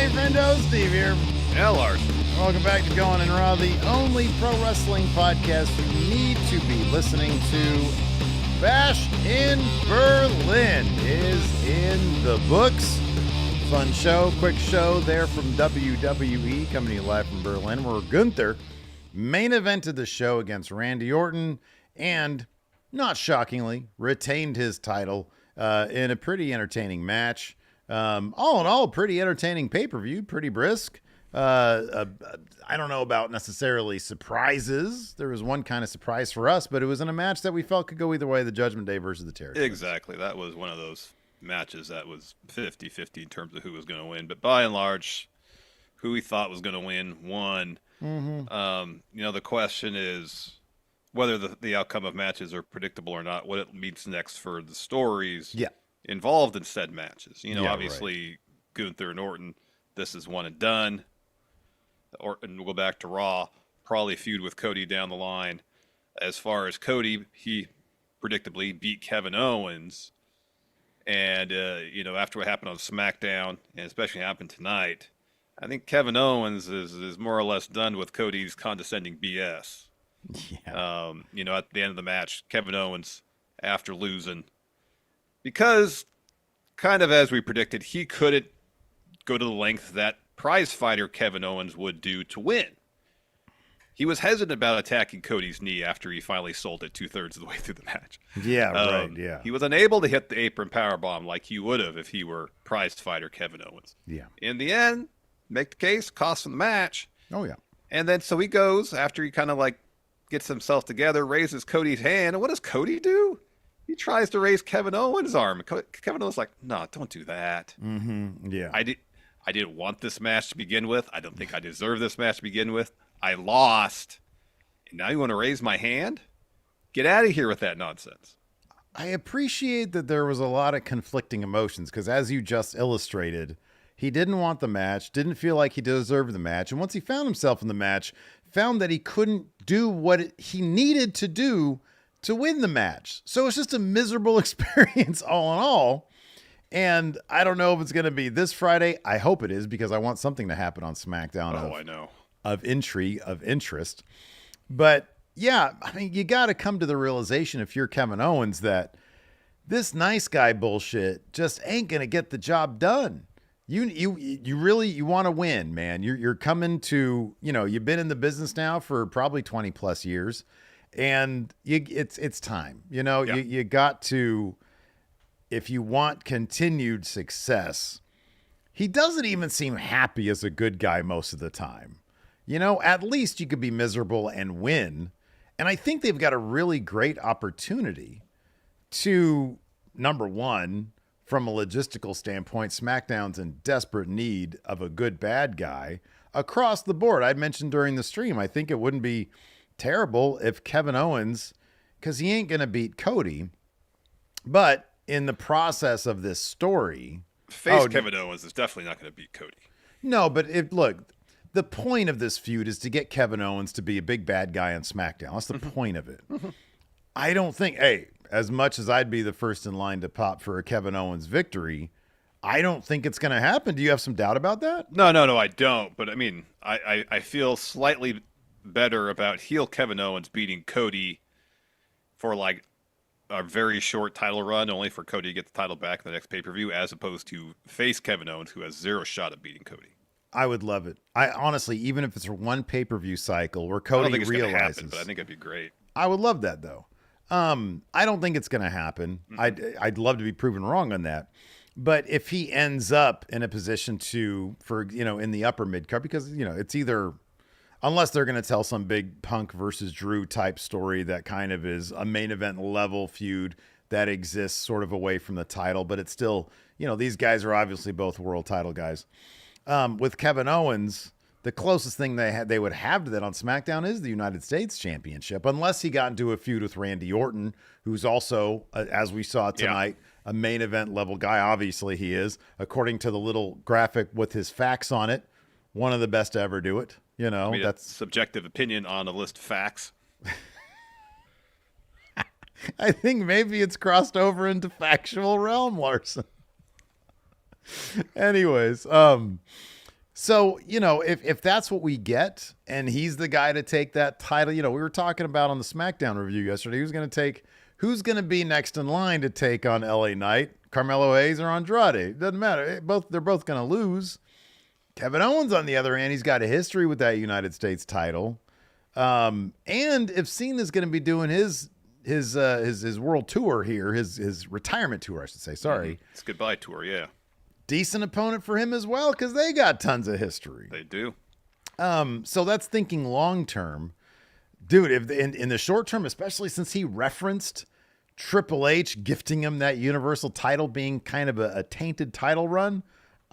Hey, Friendo, Steve here. Yeah, Larson. Welcome back to Going in Raw, the only pro wrestling podcast you need to be listening to. Bash in Berlin is in the books. Fun show, quick show there from WWE, coming to you live from Berlin, where Gunther main evented the show against Randy Orton and, not shockingly, retained his title in a pretty entertaining match. All in all, pretty entertaining pay-per-view, pretty brisk. I don't know about necessarily surprises. There was one kind of surprise for us, but it was in a match that we felt could go either way, the Judgment Day versus the Territories. Exactly. That was one of those matches that was 50-50 in terms of who was going to win. But by and large, who we thought was going to win won. Mm-hmm. The question is whether the outcome of matches are predictable or not, what it means next for the stories involved in said matches. Obviously, right. Gunther and Orton, this is one and done. Orton will go back to Raw, probably feud with Cody down the line. As far as Cody, he predictably beat Kevin Owens. And, after what happened on SmackDown, and especially happened tonight, I think Kevin Owens is more or less done with Cody's condescending BS. Yeah. At the end of the match, Kevin Owens, after losing, because kind of as we predicted, he couldn't go to the length that prize fighter Kevin Owens would do to win. He was hesitant about attacking Cody's knee after he finally sold it 2/3 of the way through the match. Yeah, right, yeah. He was unable to hit the apron powerbomb like he would have if he were prized fighter Kevin Owens. Yeah. In the end, make the case, cost him the match. Oh, yeah. And then so he goes, after he kind of gets himself together, raises Cody's hand. And what does Cody do? He tries to raise Kevin Owens' arm. Kevin Owens is like, no, don't do that. Mm-hmm. Yeah. I didn't want this match to begin with. I don't think I deserve this match to begin with. I lost. And now you want to raise my hand? Get out of here with that nonsense. I appreciate that there was a lot of conflicting emotions because, as you just illustrated, he didn't want the match, didn't feel like he deserved the match. And once he found himself in the match, found that he couldn't do what he needed to do to win the match. So it's just a miserable experience all in all. And I don't know if it's going to be this Friday. I hope it is because I want something to happen on SmackDown. I know. Of intrigue, of interest. But yeah, I mean, you got to come to the realization if you're Kevin Owens that this nice guy bullshit just ain't going to get the job done. You really want to win, man. You're coming to, you've been in the business now for probably 20 plus years and it's time, you got to, if you want continued success. He doesn't even seem happy as a good guy most of the time. At least you could be miserable and win. And I think they've got a really great opportunity to, number one, from a logistical standpoint, SmackDown's in desperate need of a good bad guy across the board. I mentioned during the stream, I think it wouldn't be terrible if Kevin Owens, because he ain't going to beat Cody, but in the process of this story... Kevin Owens is definitely not going to beat Cody. No, but look, the point of this feud is to get Kevin Owens to be a big bad guy on SmackDown. That's the point of it. I don't think, as much as I'd be the first in line to pop for a Kevin Owens victory, I don't think it's going to happen. Do you have some doubt about that? No, I don't. But I mean, I feel slightly better about heel Kevin Owens beating Cody for a very short title run, only for Cody to get the title back in the next pay-per-view, as opposed to face Kevin Owens, who has zero shot at beating Cody. I would love it. I honestly, even if it's one pay-per-view cycle where Cody I don't think it's realizes, happen, but I think it'd be great. I would love that though. I don't think it's going to happen. Mm-hmm. I'd love to be proven wrong on that. But if he ends up in a position in the upper mid card, because it's either, unless they're going to tell some big Punk versus Drew type story that kind of is a main event level feud that exists sort of away from the title, but it's still, these guys are obviously both world title guys. With Kevin Owens, the closest thing they would have to that on SmackDown is the United States Championship, unless he got into a feud with Randy Orton, who's also, as we saw tonight, a main event level guy. Obviously he is, according to the little graphic with his facts on it, one of the best to ever do it. That's subjective opinion on a list of facts. I think maybe it's crossed over into factual realm, Larson. Anyways, So, if that's what we get and he's the guy to take that title, we were talking about on the SmackDown review yesterday, who's going to be next in line to take on LA Knight, Carmelo Hayes or Andrade. It doesn't matter. They're both going to lose. Kevin Owens, on the other hand, he's got a history with that United States title. And if Cena's going to be doing his world tour here, his retirement tour, I should say. Sorry. It's goodbye tour. Yeah. Decent opponent for him as well, because they got tons of history. They do. So that's thinking long term. Dude, if in the short term, especially since he referenced Triple H gifting him that Universal title being kind of a tainted title run.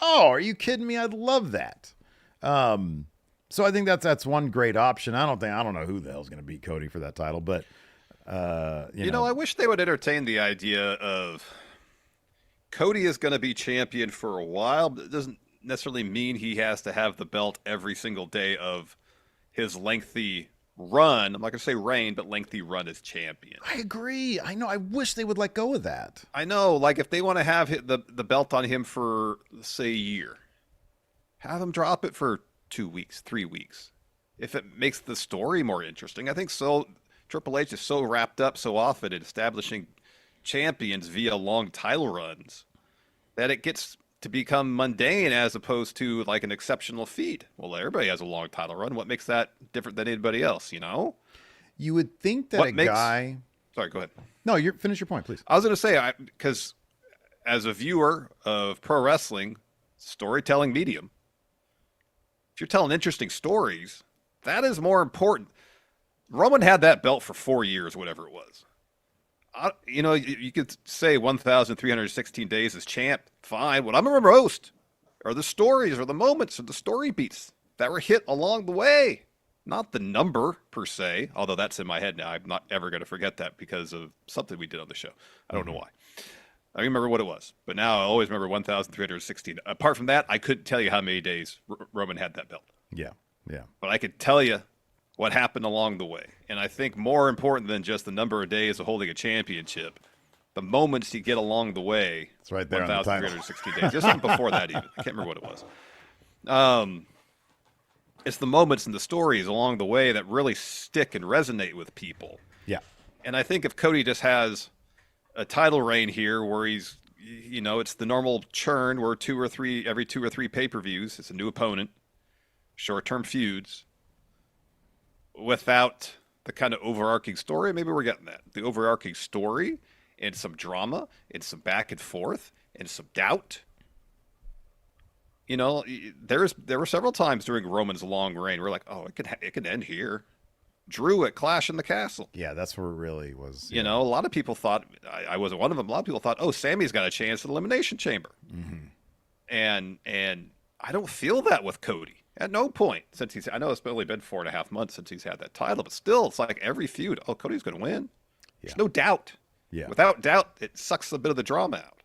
Oh, are you kidding me? I'd love that. So I think that's one great option. I don't know who the hell's going to beat Cody for that title, but you know, I wish they would entertain the idea of Cody is going to be champion for a while, but it doesn't necessarily mean he has to have the belt every single day of his lengthy run. I'm not going to say reign, but lengthy run as champion. I agree. I know. I wish they would let go of that. I know. Like if they want to have the belt on him for, say, a year, have him drop it for 2 weeks, 3 weeks. If it makes the story more interesting. I think so. Triple H is so wrapped up so often in establishing champions via long title runs that it gets to become mundane as opposed to like an exceptional feat. Well, everybody has a long title run. What makes that different than anybody else, You would think that guy... Sorry, go ahead. No, finish your point, please. I was going to say, because as a viewer of pro wrestling, storytelling medium, if you're telling interesting stories, that is more important. Roman had that belt for 4 years, whatever it was. You could say 1,316 days as champ. Fine. What I'm going to roast are the stories or the moments or the story beats that were hit along the way. Not the number per se, although that's in my head now. I'm not ever going to forget that because of something we did on the show. I don't know why. I remember what it was, but now I always remember 1,316. Apart from that, I couldn't tell you how many days Roman had that belt. Yeah. But I could tell you what happened along the way. And I think more important than just the number of days of holding a championship, the moments you get along the way. It's right there on the title. 1,360 days. Just before that even. I can't remember what it was. It's the moments and the stories along the way that really stick and resonate with people. Yeah. And I think if Cody just has a title reign here where he's, it's the normal churn where every 2 or 3 pay-per-views, it's a new opponent, short-term feuds, without the kind of overarching story, maybe we're getting that. The overarching story and some drama and some back and forth and some doubt. There were several times during Roman's long reign where we're like, oh, it could end here. Drew at Clash in the Castle. Yeah, that's where it really was. A lot of people thought, I wasn't one of them, a lot of people thought, oh, Sammy's got a chance at Elimination Chamber. Mm-hmm. And I don't feel that with Cody. At no point since I know it's only been 4.5 months since he's had that title, but still, it's like every feud, oh, Cody's going to win. Yeah. There's no doubt. Yeah. Without doubt, it sucks a bit of the drama out.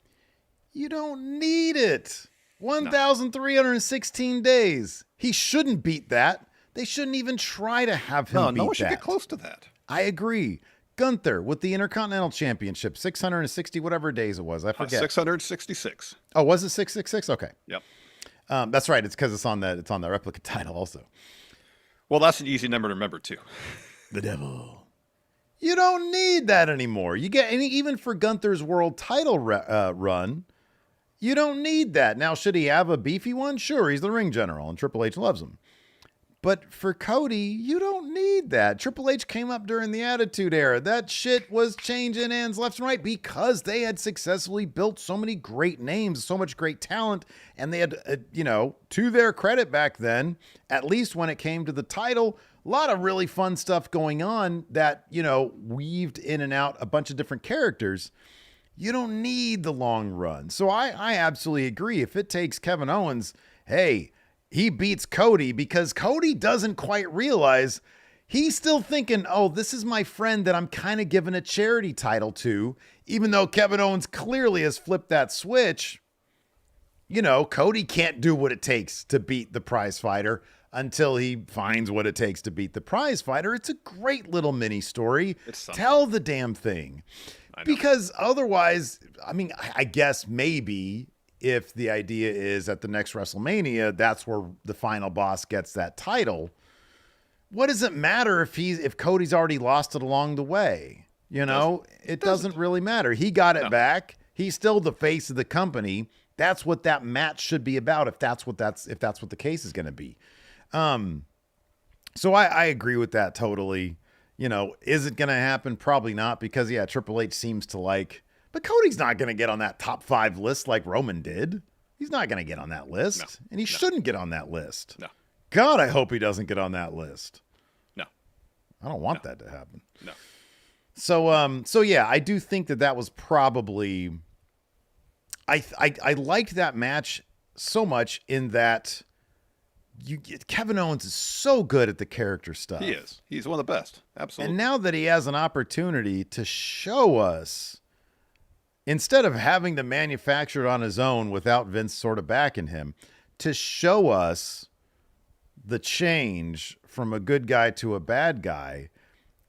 You don't need it. 1,316 days. He shouldn't beat that. They shouldn't even try to have him beat that. No one should get close to that. I agree. Gunther with the Intercontinental Championship, 660 whatever days it was. I forget. 666. Oh, was it 666? Okay. Yep. That's right. It's because it's on the replica title also. Well, that's an easy number to remember too. The devil. You don't need that anymore. You get even for Gunther's world title run, you don't need that. Now, should he have a beefy one? Sure, he's the ring general, and Triple H loves him. But for Cody, you don't need that. Triple H came up during the Attitude Era. That shit was changing hands left and right because they had successfully built so many great names, so much great talent, and they had, to their credit back then, at least when it came to the title, a lot of really fun stuff going on that, weaved in and out a bunch of different characters. You don't need the long run. So I absolutely agree. If it takes Kevin Owens, hey, he beats Cody because Cody doesn't quite realize he's still thinking, oh, this is my friend that I'm kind of giving a charity title to, even though Kevin Owens clearly has flipped that switch. Cody can't do what it takes to beat the prize fighter until he finds what it takes to beat the prize fighter. It's a great little mini story. Tell the damn thing. Because otherwise, I guess maybe if the idea is at the next WrestleMania, that's where the final boss gets that title. What does it matter if Cody's already lost it along the way? You know, it doesn't really matter. He got it back. He's still the face of the company. That's what that match should be about. If that's what the case is going to be. So I agree with that totally. You know, is it going to happen? Probably not, because Triple H seems to like, but Cody's not going to get on that top 5 list like Roman did. He's not going to get on that list, and he shouldn't get on that list. No. God, I hope he doesn't get on that list. No. I don't want that to happen. No. So yeah, I do think that was probably, I liked that match so much in that Kevin Owens is so good at the character stuff. He is. He's one of the best. Absolutely. And now that he has an opportunity to show us, instead of having to manufacture it on his own without Vince sort of backing him, to show us the change from a good guy to a bad guy,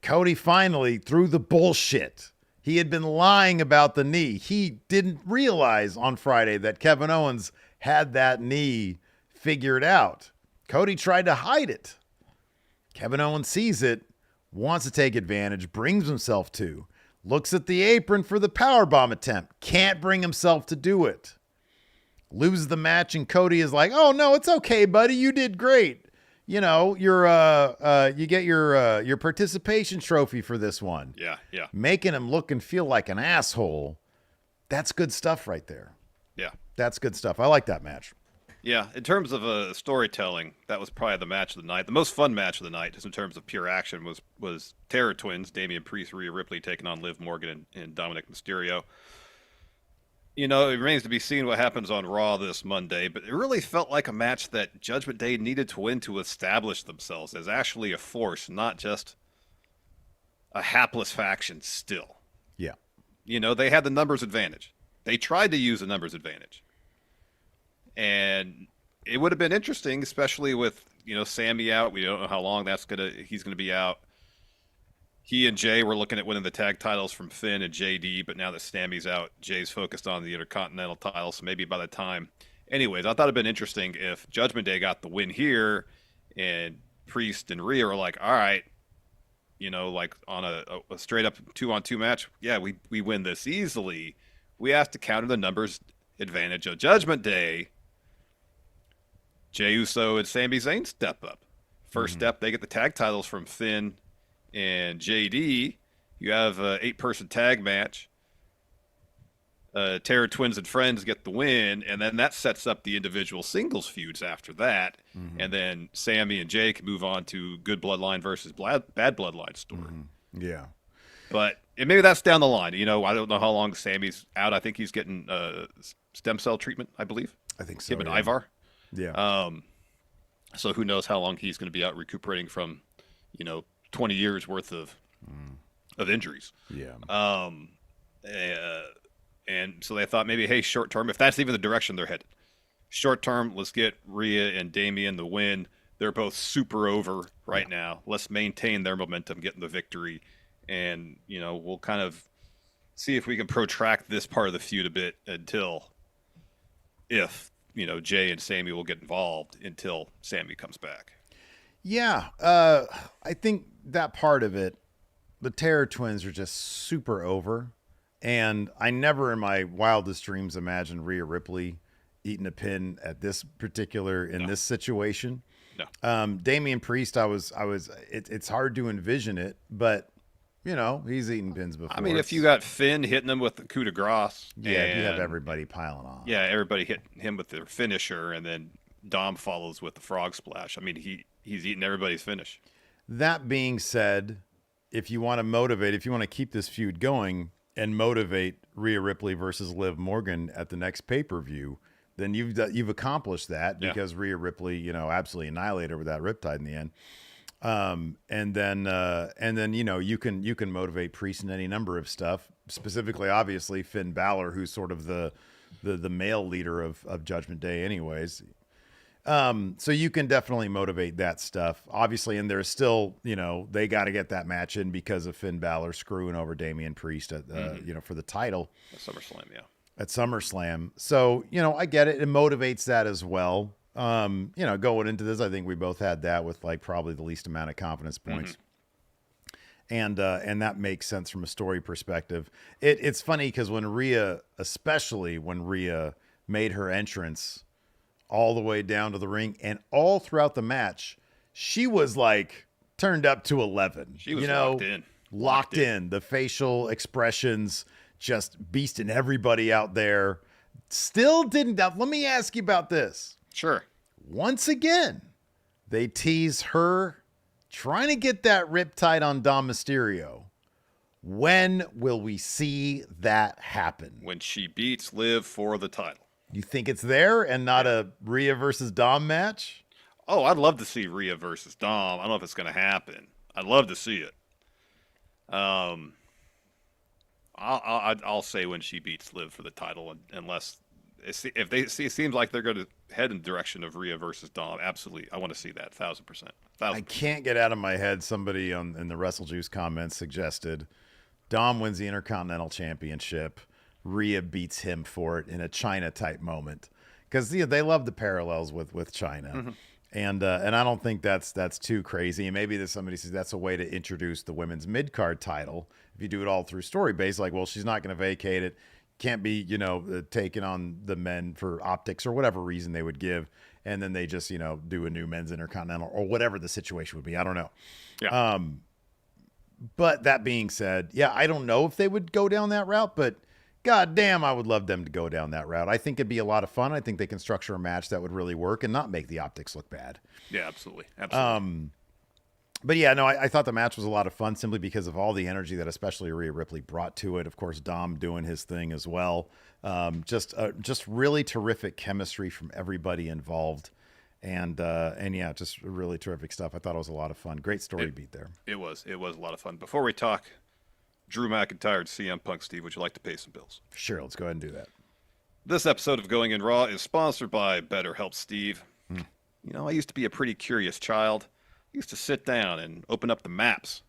Cody finally threw the bullshit. He had been lying about the knee. He didn't realize on Friday that Kevin Owens had that knee figured out. Cody tried to hide it. Kevin Owens sees it, wants to take advantage, brings himself to, looks at the apron for the powerbomb attempt, can't bring himself to do it. Loses the match, and Cody is like, "Oh no, it's okay, buddy. You did great. You know, you get your participation trophy for this one." Yeah. Making him look and feel like an asshole. That's good stuff right there. Yeah. That's good stuff. I like that match. Yeah, in terms of storytelling, that was probably the match of the night. The most fun match of the night, just in terms of pure action, was Terror Twins, Damian Priest, Rhea Ripley taking on Liv Morgan and Dominic Mysterio. You know, it remains to be seen what happens on Raw this Monday, but it really felt like a match that Judgment Day needed to win to establish themselves as actually a force, not just a hapless faction still. Yeah. You know, they had the numbers advantage. They tried to use the numbers advantage. And it would have been interesting, especially with, you know, Sammy out. We don't know how long he's gonna be out. He and Jay were looking at winning the tag titles from Finn and JD, but now that Sammy's out, Jay's focused on the Intercontinental title. So maybe by the time, anyways, I thought it'd been interesting if Judgment Day got the win here, and Priest and Rhea are like, all right, you know, like on a straight up 2-on-2 match. Yeah, we win this easily. We have to counter the numbers advantage of Judgment Day. Jey Uso and Sami Zayn step up. First step, they get the tag titles from Finn and JD. You have an 8-person tag match. Terror Twins and Friends get the win, and then that sets up the individual singles feuds after that. And then Sammy and Jay can move on to Good Bloodline versus Bad Bloodline story. Yeah. But maybe that's down the line. You know, I don't know how long Sammy's out. I think he's getting stem cell treatment, I believe. I think so. Him and Ivar. Yeah. So who knows how long he's going to be out recuperating from, you know, 20 years worth of injuries. Yeah. And so they thought maybe, hey, short term, if that's even the direction they're headed, short term, let's get Rhea and Damian the win. They're both super over right now. Let's maintain their momentum, getting the victory. And, you know, we'll kind of see if we can protract this part of the feud a bit if, you know, Jay and Sammy will get involved until Sammy comes back. Yeah. I think that part of it, the Terror Twins are just super over. And I never in my wildest dreams imagined Rhea Ripley eating a pin at this this situation. No. Damian Priest, it's hard to envision it, but you know, he's eaten pins before. I mean, if you got Finn hitting him with the coup de grace. Yeah, you have everybody piling on. Yeah, everybody hit him with their finisher, and then Dom follows with the frog splash. I mean, he's eating everybody's finish. That being said, if you want to keep this feud going and motivate Rhea Ripley versus Liv Morgan at the next pay-per-view, then you've accomplished that because Rhea Ripley, you know, absolutely annihilated her with that riptide in the end. And then you know, you can motivate Priest in any number of stuff, specifically obviously Finn Balor, who's sort of the male leader of Judgment Day anyways. So you can definitely motivate that stuff, obviously. And there's still, you know, they got to get that match in because of Finn Balor screwing over Damian Priest at, you know, for the title. SummerSlam. Yeah. at SummerSlam. So, I get it. It motivates that as well. Going into this, I think we both had that with like probably the least amount of confidence points. And that makes sense from a story perspective. It's funny because especially when Rhea made her entrance all the way down to the ring and all throughout the match, she was like turned up to 11. She was locked in. Locked in. The facial expressions, just beasting everybody out there. Still didn't. Let me ask you about this. Sure. Once again, they tease her trying to get that riptide on Dom Mysterio. When will we see that happen? When she beats Liv for the title. You think it's there and not a Rhea versus Dom match? Oh, I'd love to see Rhea versus Dom. I don't know if it's going to happen. I'd love to see it. I'll say when she beats Liv for the title, unless it seems like they're going to head in the direction of Rhea versus Dom. Absolutely, I want to see that 1,000%. I can't get out of my head. Somebody in the Wrestle Juice comments suggested Dom wins the Intercontinental Championship. Rhea beats him for it in a China type moment because they love the parallels with China. And I don't think that's too crazy. And maybe somebody says that's a way to introduce the women's mid-card title. If you do it all through story base, like, well, she's not going to vacate it. Can't be, taking on the men for optics or whatever reason they would give. And then they just, do a new men's Intercontinental or whatever the situation would be. I don't know. Yeah. But that being said, yeah, I don't know if they would go down that route, but God damn, I would love them to go down that route. I think it'd be a lot of fun. I think they can structure a match that would really work and not make the optics look bad. Yeah, absolutely. But yeah, no, I thought the match was a lot of fun simply because of all the energy that especially Rhea Ripley brought to it. Of course, Dom doing his thing as well. Just really terrific chemistry from everybody involved. And yeah, just really terrific stuff. I thought it was a lot of fun. Great story beat there. It was a lot of fun. Before we talk Drew McIntyre and CM Punk, Steve, would you like to pay some bills? Sure, let's go ahead and do that. This episode of Going In Raw is sponsored by BetterHelp, Steve. I used to be a pretty curious child. I used to sit down and open up the maps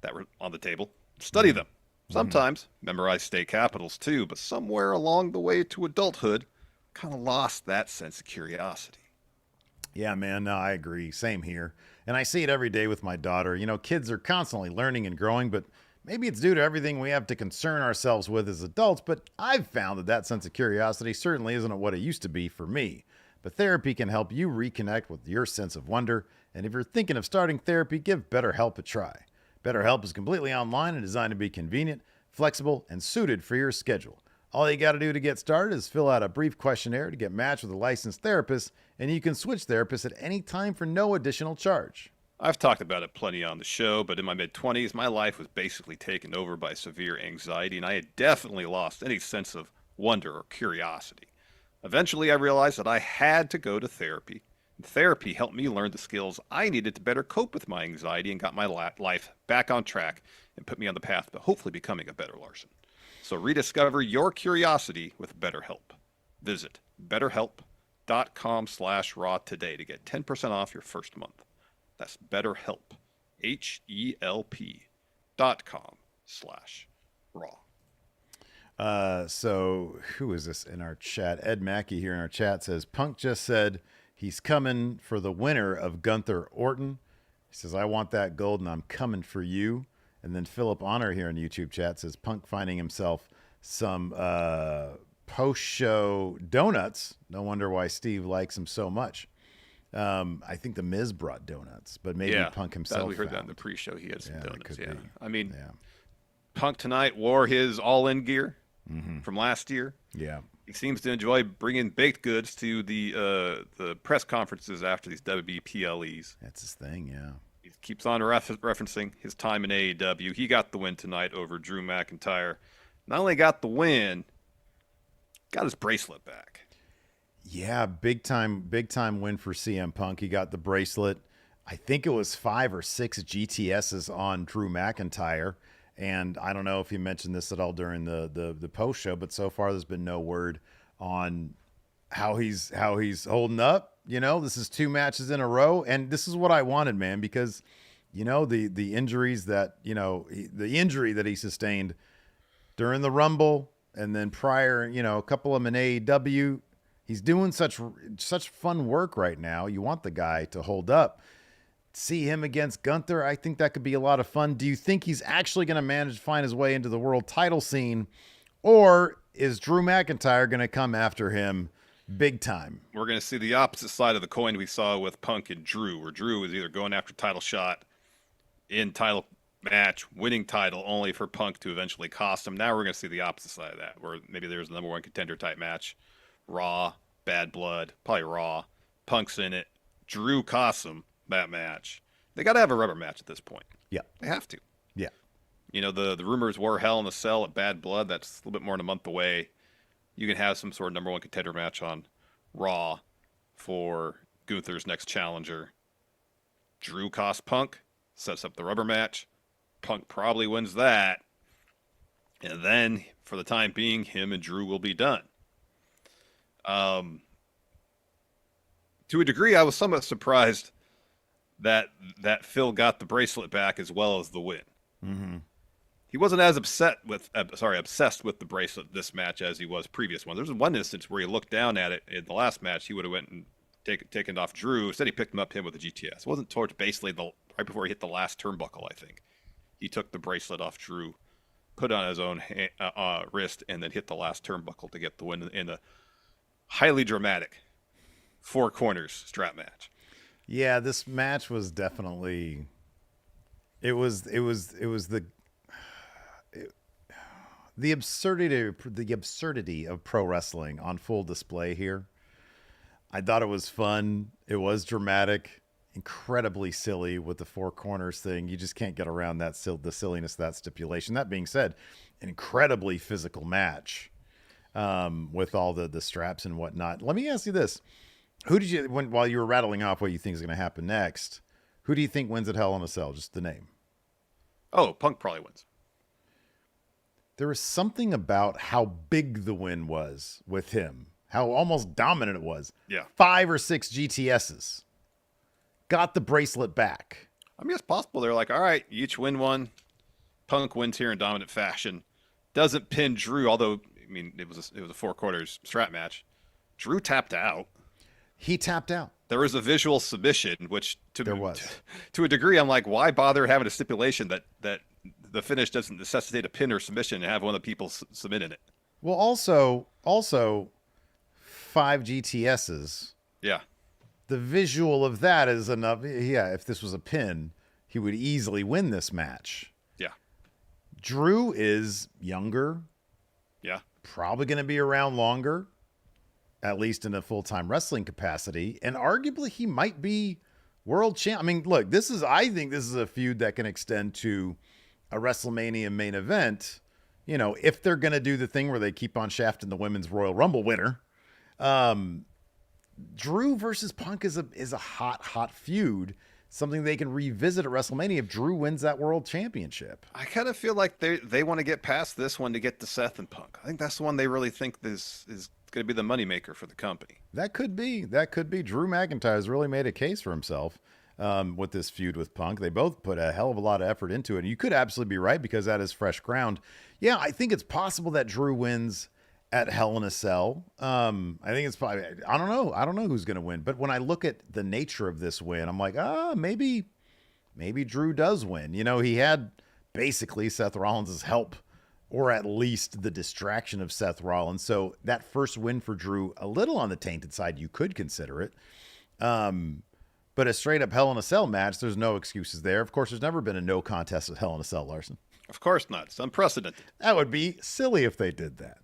that were on the table, study them. Sometimes memorize state capitals too, but somewhere along the way to adulthood, kind of lost that sense of curiosity. Yeah, man, no, I agree. Same here. And I see it every day with my daughter. Kids are constantly learning and growing, but maybe it's due to everything we have to concern ourselves with as adults, but I've found that sense of curiosity certainly isn't what it used to be for me. But therapy can help you reconnect with your sense of wonder, and if you're thinking of starting therapy, give BetterHelp a try. BetterHelp is completely online and designed to be convenient, flexible, and suited for your schedule. All you got to do to get started is fill out a brief questionnaire to get matched with a licensed therapist, and you can switch therapists at any time for no additional charge. I've talked about it plenty on the show, but in my mid-20s, my life was basically taken over by severe anxiety, and I had definitely lost any sense of wonder or curiosity. Eventually, I realized that I had to go to therapy. Therapy helped me learn the skills I needed to better cope with my anxiety and got my life back on track and put me on the path to hopefully becoming a better Larson. So rediscover your curiosity with BetterHelp. Visit betterhelp.com/raw today to get 10% off your first month. That's BetterHelp, HELP.com/raw. So who is this in our chat? Ed Mackey here in our chat says, Punk just said he's coming for the winner of Gunther Orton. He says, I want that gold and I'm coming for you. And then Philip Honor here in the YouTube chat says, Punk finding himself some post-show donuts. No wonder why Steve likes him so much. I think the Miz brought donuts, but maybe Punk himself. We heard that in the pre-show. He had some donuts. Yeah, be. I mean, Punk tonight wore his all-in gear from last year. Yeah, he seems to enjoy bringing baked goods to the press conferences after these WWE PLEs. That's his thing. Yeah, he keeps on referencing his time in AEW. He got the win tonight over Drew McIntyre. Not only got the win, got his bracelet back. Yeah, big time win for CM Punk. He got the bracelet. I think it was 5 or 6 GTSs on Drew McIntyre. And I don't know if he mentioned this at all during the post show, but so far there's been no word on how he's holding up. This is 2 matches in a row, and this is what I wanted, man, because the injuries that the injury that he sustained during the Rumble and then prior, a couple of them in AEW. He's doing such fun work right now. You want the guy to hold up. See him against Gunther. I think that could be a lot of fun. Do you think he's actually going to manage to find his way into the world title scene, or is Drew McIntyre going to come after him big time? We're going to see the opposite side of the coin we saw with Punk and Drew, where Drew is either going after title shot in title match, winning title, only for Punk to eventually cost him. Now we're going to see the opposite side of that, where maybe there's a number one contender type match. Raw, Bad Blood, probably Raw. Punk's in it. Drew costs him that match. They got to have a rubber match at this point. Yeah. They have to. Yeah. The rumors were Hell in a Cell at Bad Blood. That's a little bit more than a month away. You can have some sort of number one contender match on Raw for Gunther's next challenger. Drew costs Punk, sets up the rubber match. Punk probably wins that. And then, for the time being, him and Drew will be done. To a degree, I was somewhat surprised that Phil got the bracelet back as well as the win. Mm-hmm. He wasn't as obsessed with the bracelet this match as he was previous one. There was one instance where he looked down at it in the last match. He would have went and taken it off Drew. Instead, he picked him with a GTS. It wasn't towards basically right before he hit the last turnbuckle, I think. He took the bracelet off Drew, put it on his own wrist, and then hit the last turnbuckle to get the win in a highly dramatic four corners strap match. Yeah, this match was definitely. It was the absurdity of pro wrestling on full display here. I thought it was fun. It was dramatic, incredibly silly with the four corners thing. You just can't get around the silliness of that stipulation. That being said, an incredibly physical match with all the straps and whatnot. Let me ask you this. Who did you, while you were rattling off what you think is going to happen next, who do you think wins at Hell in a Cell? Just the name. Oh, Punk probably wins. There was something about how big the win was with him, how almost dominant it was. Yeah. 5 or 6 GTSs. Got the bracelet back. I mean, it's possible. They're like, all right, you each win one. Punk wins here in dominant fashion. Doesn't pin Drew, although, I mean, it was a four quarters strap match. Drew tapped out. He tapped out. There was a visual submission, which there was. To a degree, I'm like, why bother having a stipulation that the finish doesn't necessitate a pin or submission and have one of the people submit in it? Well, also 5 GTSs. Yeah. The visual of that is enough. Yeah, if this was a pin, he would easily win this match. Yeah. Drew is younger. Yeah. Probably going to be around longer, at least in a full-time wrestling capacity. And arguably, he might be world champ. I mean, look, I think this is a feud that can extend to a WrestleMania main event. If they're going to do the thing where they keep on shafting the Women's Royal Rumble winner. Drew versus Punk is a hot feud. Something they can revisit at WrestleMania if Drew wins that world championship. I kind of feel like they want to get past this one to get to Seth and Punk. I think that's the one they really think this is going to be the moneymaker for the company. That could be. Drew McIntyre has really made a case for himself with this feud with Punk. They both put a hell of a lot of effort into it. And you could absolutely be right because that is fresh ground. Yeah, I think it's possible that Drew wins at Hell in a Cell. I think it's probably, I don't know who's going to win. But when I look at the nature of this win, I'm like, maybe Drew does win. He had basically Seth Rollins' help, or at least the distraction of Seth Rollins. So that first win for Drew, a little on the tainted side, you could consider it. But a straight up Hell in a Cell match, there's no excuses there. Of course, there's never been a no contest at Hell in a Cell, Larson. Of course not. It's unprecedented. That would be silly if they did that.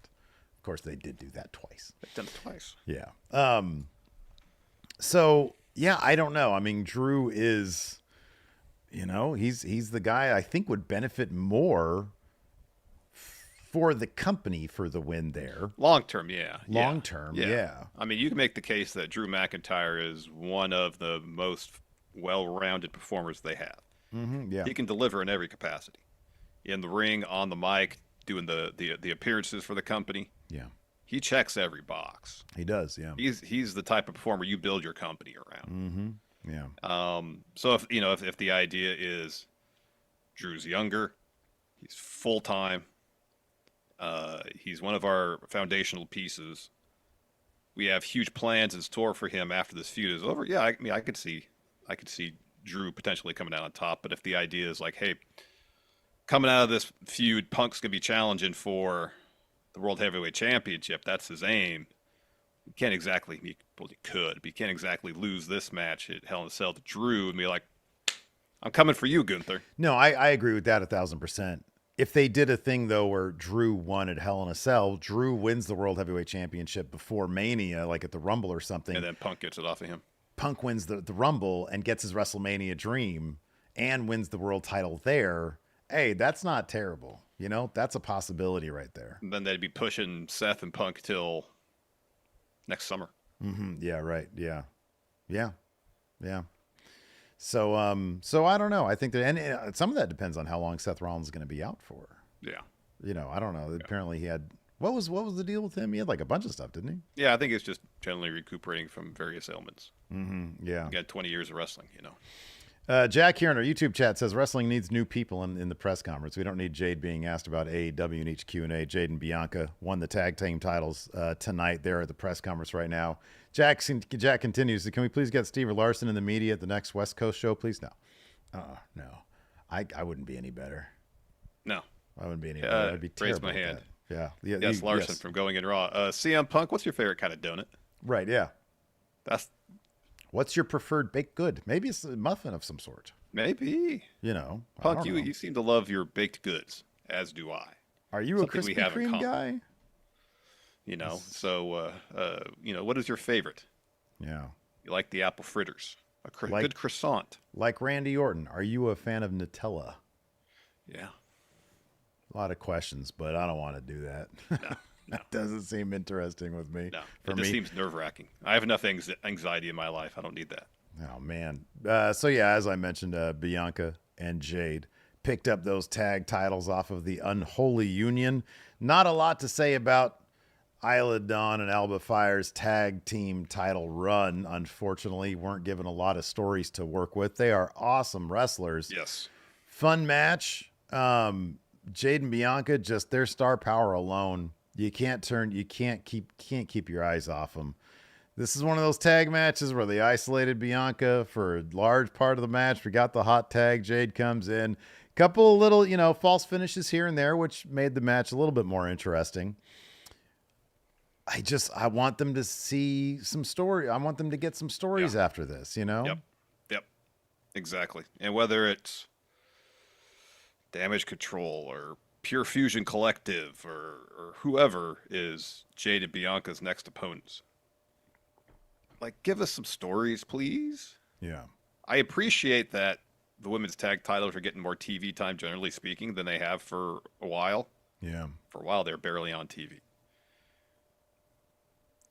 Of course, they did do that twice. They've done it twice. Yeah. So, yeah, I don't know. I mean, Drew is, he's the guy I think would benefit more for the company for the win there. Long term, yeah. Yeah. I mean, you can make the case that Drew McIntyre is one of the most well-rounded performers they have. Mm-hmm, yeah. He can deliver in every capacity. In the ring, on the mic, doing the appearances for the company. Yeah. He checks every box. He does, yeah. He's the type of performer you build your company around. Mm-hmm. Yeah. So if the idea is Drew's younger, he's full-time, He's one of our foundational pieces. We have huge plans in store for him after this feud is over. Yeah, I mean, I could see Drew potentially coming out on top. But if the idea is like, hey, coming out of this feud, Punk's gonna be challenging for the World Heavyweight Championship. That's his aim. You can't exactly, well, you could, but you can't exactly lose this match at Hell in a Cell to Drew and be like, I'm coming for you, Gunther. No, I agree with that 1,000%. If they did a thing, though, where Drew won at Hell in a Cell, Drew wins the World Heavyweight Championship before Mania, like at the Rumble or something. And then Punk gets it off of him. Punk wins the Rumble and gets his WrestleMania dream and wins the world title there. Hey, that's not terrible. You know, that's a possibility right there. And then they'd be pushing Seth and Punk till next summer. Mm-hmm. Yeah, right. Yeah. So I don't know. I think that, and some of that depends on how long Seth Rollins is going to be out for. Yeah. You know, I don't know. Yeah. Apparently he had, what was the deal with him? He had like a bunch of stuff, didn't he? Yeah, I think it's just generally recuperating from various ailments. Mm-hmm. Yeah. He had 20 years of wrestling, you know. Jack here in our YouTube chat says wrestling needs new people in the press conference. We don't need Jade being asked about AEW in each Q&A. Jade and Bianca won the tag team titles tonight. They're at the press conference right now. Jack continues. Can we please get Steve or Larson in the media at the next West Coast show, please? No. No. I wouldn't be any better. No. I wouldn't be any better. I'd be terrible. Raise my hand. Yeah. Yes, Larson from Going in Raw. CM Punk, what's your favorite kind of donut? Right, yeah. What's your preferred baked good? Maybe it's a muffin of some sort. Maybe. You know. Punk, you seem to love your baked goods, as do I. Are you something a Krispy Kreme guy? You know, so, what is your favorite? Yeah. You like the apple fritters. Good croissant. Like Randy Orton, are you a fan of Nutella? Yeah. A lot of questions, but I don't want to do that. No. That doesn't seem interesting with me. No, it just seems nerve-wracking. I have enough anxiety in my life. I don't need that. Oh, man. So, yeah, as I mentioned, Bianca and Jade picked up those tag titles off of the Unholy Union. Not a lot to say about Isla Dawn and Alba Fire's tag team title run, unfortunately. Weren't given a lot of stories to work with. They are awesome wrestlers. Yes. Fun match. Jade and Bianca, just their star power alone. You can't keep your eyes off them. This is one of those tag matches where they isolated Bianca for a large part of the match. We got the hot tag. Jade comes in. Couple of little, false finishes here and there, which made the match a little bit more interesting. I want them to see some story. I want them to get some stories after this, Yep. Exactly. And whether it's Damage Control or Pure Fusion Collective or whoever is Jade and Bianca's next opponents. Like, give us some stories, please. Yeah. I appreciate that the women's tag titles are getting more TV time, generally speaking, than they have for a while. Yeah. For a while, they're barely on TV.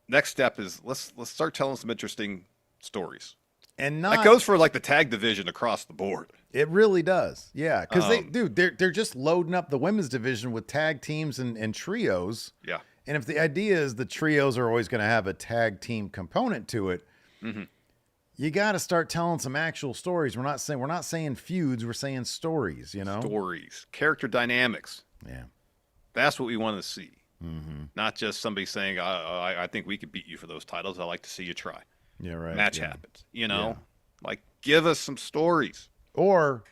Next step is let's start telling some interesting stories. And that goes for like the tag division across the board. It really does. Yeah. Because they're just loading up the women's division with tag teams and trios. Yeah. And if the idea is the trios are always going to have a tag team component to it, you got to start telling some actual stories. We're not saying feuds. We're saying stories, Stories, character dynamics. Yeah. That's what we want to see. Mm-hmm. Not just somebody saying, I think we could beat you for those titles. I'd like to see you try. Yeah, right. Match happens. Like, give us some stories. Or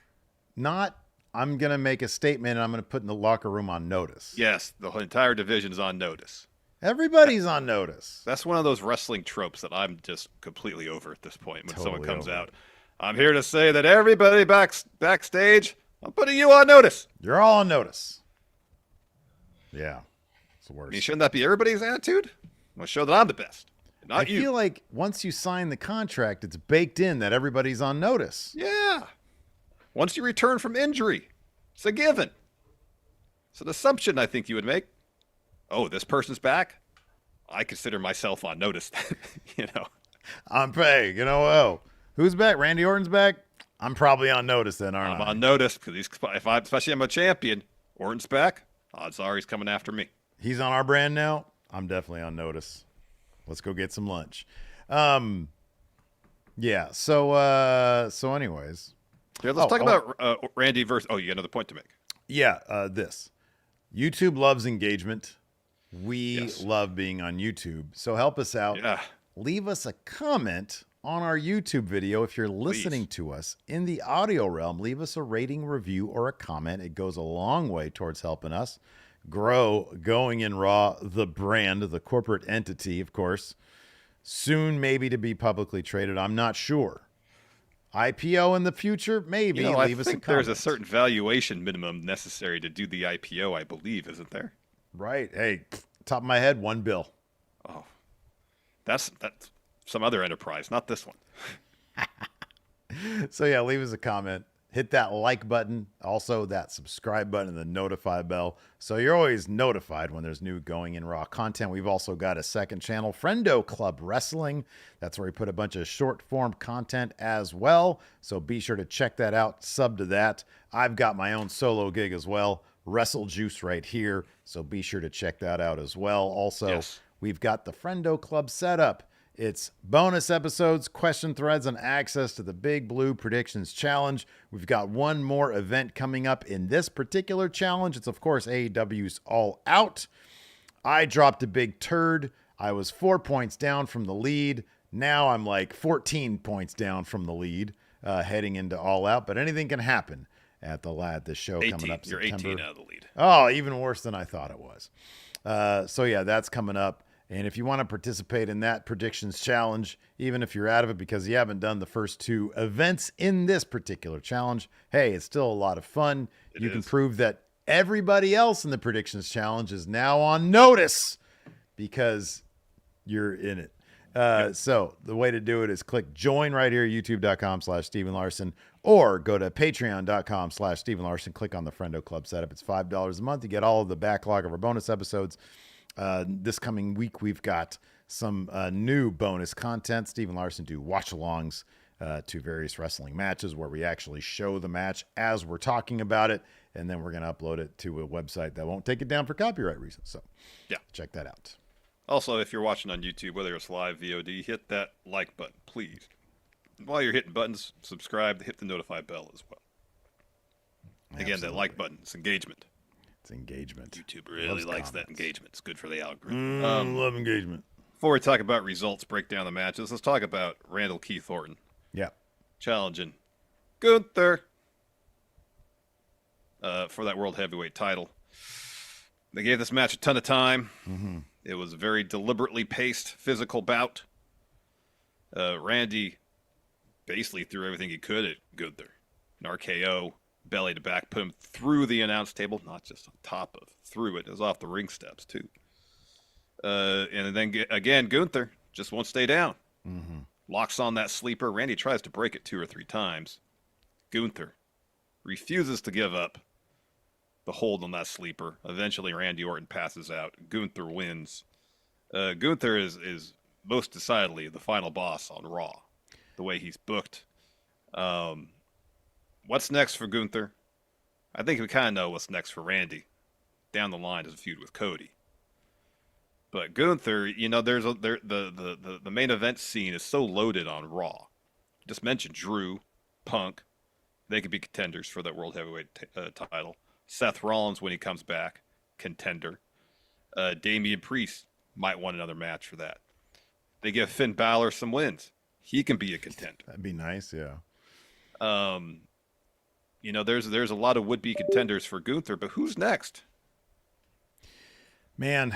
not, I'm going to make a statement and I'm going to put in the locker room on notice. Yes, the entire division's on notice. Everybody's on notice. That's one of those wrestling tropes that I'm just completely over at this point when someone comes out. I'm here to say that everybody backstage, I'm putting you on notice. You're all on notice. Yeah, it's the worst. I mean, shouldn't that be everybody's attitude? I'm going to show that I'm the best. Not you. I feel like once you sign the contract, it's baked in that everybody's on notice. Yeah. Once you return from injury, it's a given. It's an assumption I think you would make. Oh, this person's back? I consider myself on notice. I'm paying. Who's back? Randy Orton's back? I'm probably on notice then, aren't I? I'm on notice because especially I'm a champion. Orton's back. Odds are he's coming after me. He's on our brand now. I'm definitely on notice. Let's go get some lunch. Yeah. So anyways. Yeah, let's talk about Randy versus. Oh, you got another point to make. Yeah. This. YouTube loves engagement. We Yes. love being on YouTube. So help us out. Yeah. Leave us a comment on our YouTube video. If you're listening Please. to us in the audio realm, leave us a rating, review, or a comment. It goes a long way towards helping us grow Going in Raw, the brand, the corporate entity, of course. Soon, maybe to be publicly traded. I'm not sure. IPO in the future? Maybe. I Leave us a think comment. there's a certain valuation minimum necessary to do the IPO, I believe, isn't there? Right. Hey, top of my head, $1 billion. Oh, that's some other enterprise, not this one. So yeah, leave us a comment. Hit that like button, also that subscribe button and the notify bell, so you're always notified when there's new Going in Raw content. We've also got a second channel, Friendo Club Wrestling. That's where we put a bunch of short form content as well. So be sure to check that out. Sub to that. I've got my own solo gig as well, Wrestle Juice, right here. So be sure to check that out as well. Also, Yes. we've got the Friendo Club set up. It's bonus episodes, question threads, and access to the Big Blue Predictions Challenge. We've got one more event coming up in this particular challenge. It's, of course, AEW's All Out. I dropped a big turd. I was 4 points down from the lead. Now I'm like 14 points down from the lead heading into All Out. But anything can happen at the show 18. coming up You're September. 18 out of the lead. Oh, even worse than I thought it was. So yeah, that's coming up. And if you want to participate in that predictions challenge, even if you're out of it because you haven't done the first two events in this particular challenge, hey, it's still a lot of fun. You can prove that everybody else in the predictions challenge is now on notice because you're in it. So the way to do it is click join right here, youtube.com/Steven Larson, or go to patreon.com/Steven Larson. Click on the Friendo Club setup. It's $5 a month. You get all of the backlog of our bonus episodes. This coming week, we've got some new bonus content. Steven Larson do watch-alongs to various wrestling matches where we actually show the match as we're talking about it, and then we're going to upload it to a website that won't take it down for copyright reasons. So Yeah. check that out. Also, if you're watching on YouTube, whether it's live, VOD, hit that like button, please. While you're hitting buttons, subscribe, hit the notify bell as well. Again, that like button, it's engagement. It's engagement. YouTube really Loves likes that comments. engagement. It's good for the algorithm. Love engagement. Before we talk about results, break down the matches, let's talk about Randall Keith Orton Yeah. challenging Gunther for that World Heavyweight title. They gave this match a ton of time. Mm-hmm. It was a very deliberately paced physical bout. Randy basically threw everything he could at Gunther. An RKO, belly to back, put him through the announce table, not just on top of, through it. It was off the ring steps, too. And then, again, Gunther just won't stay down. Mm-hmm. Locks on that sleeper. Randy tries to break it 2 or 3 times. Gunther refuses to give up the hold on that sleeper. Eventually, Randy Orton passes out. Gunther wins. Gunther is most decidedly the final boss on Raw, the way he's booked. What's next for Gunther? I think we kind of know what's next for Randy. Down the line is a feud with Cody. But Gunther, the main event scene is so loaded on Raw. Just mentioned Drew, Punk. They could be contenders for that World Heavyweight title. Seth Rollins, when he comes back, contender. Damian Priest might want another match for that. They give Finn Balor some wins. He can be a contender. That'd be nice, yeah. There's a lot of would-be contenders for Gunther, but who's next? Man,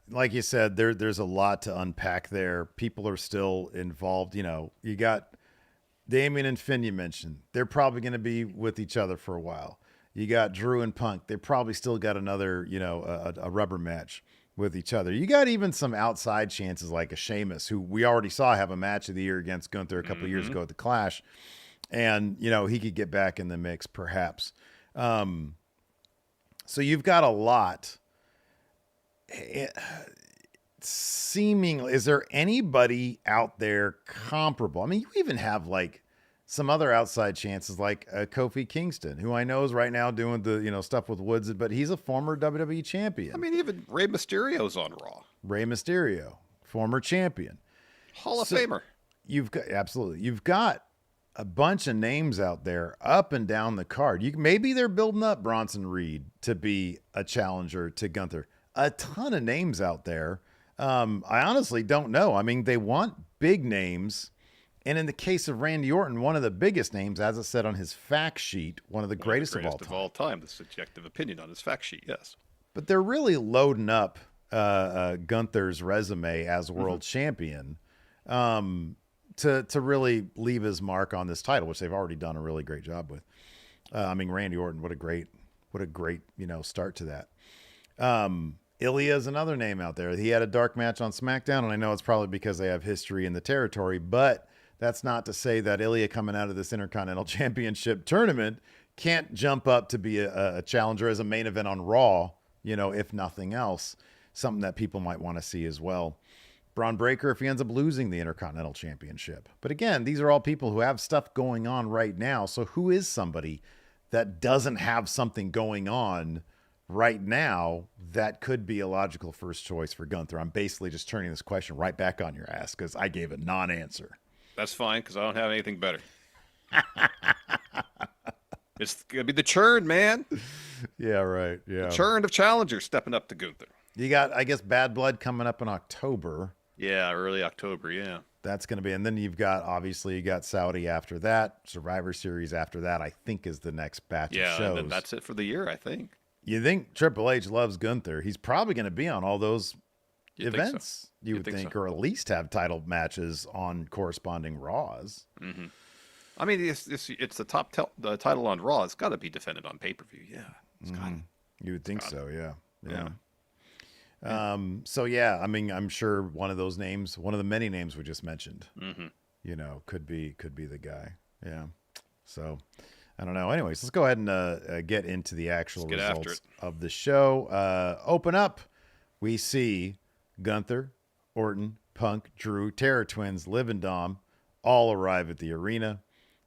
like you said, there's a lot to unpack there. People are still involved. You got Damian and Finn you mentioned. They're probably going to be with each other for a while. You got Drew and Punk. They probably still got another, a rubber match with each other. You got even some outside chances like a Sheamus, who we already saw have a match of the year against Gunther a couple of years ago at the Clash. And, he could get back in the mix perhaps. So you've got a lot. Seemingly, is there anybody out there comparable? I mean, you even have like some other outside chances like Kofi Kingston, who I know is right now doing the stuff with Woods, but he's a former WWE champion. I mean, even Rey Mysterio's on Raw. Rey Mysterio, former champion, Hall of Famer. You've got a bunch of names out there up and down the card. Maybe they're building up Bronson Reed to be a challenger to Gunther. A ton of names out there. I honestly don't know. I mean, they want big names. And in the case of Randy Orton, one of the biggest names, as it said on his fact sheet, one of the greatest of all time. The subjective opinion on his fact sheet, yes. But they're really loading up Gunther's resume as world champion. To really leave his mark on this title, which they've already done a really great job with. I mean, Randy Orton, what a great, start to that. Ilya is another name out there. He had a dark match on SmackDown, and I know it's probably because they have history in the territory, but that's not to say that Ilya coming out of this Intercontinental Championship tournament can't jump up to be a challenger as a main event on Raw, if nothing else, something that people might want to see as well. Braun Breaker if he ends up losing the Intercontinental Championship. But again, these are all people who have stuff going on right now. So who is somebody that doesn't have something going on right now that could be a logical first choice for Gunther? I'm basically just turning this question right back on your ass because I gave a non-answer. That's fine because I don't have anything better. It's going to be the churn, man. Yeah, right. Yeah. The churn of challengers stepping up to Gunther. You got, I guess, Bad Blood coming up in October. Yeah, early October, yeah. That's going to be, and then you got Saudi after that, Survivor Series after that, I think is the next batch of shows. Yeah, and then that's it for the year, I think. You think Triple H loves Gunther? He's probably going to be on all those events, you would think, or at least have title matches on corresponding Raws. Mm-hmm. I mean, it's the top the title on Raw. It's got to be defended on pay-per-view, yeah. It's got to. You would think so, yeah. So yeah, I mean, I'm sure one of those names, one of the many names we just mentioned, could be the guy. Yeah. So I don't know. Anyways, let's go ahead and get into the actual results of the show. Open up. We see Gunther, Orton, Punk, Drew, Terror Twins, Liv and Dom all arrive at the arena.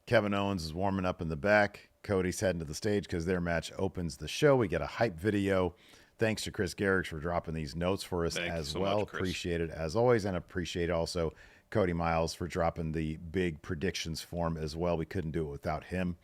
Kevin Owens is warming up in the back. Cody's heading to the stage because their match opens the show. We get a hype video. Thanks to Chris Garrix for dropping these notes for us as well. Appreciate it as always. And appreciate also Cody Miles for dropping the big predictions form as well. We couldn't do it without him.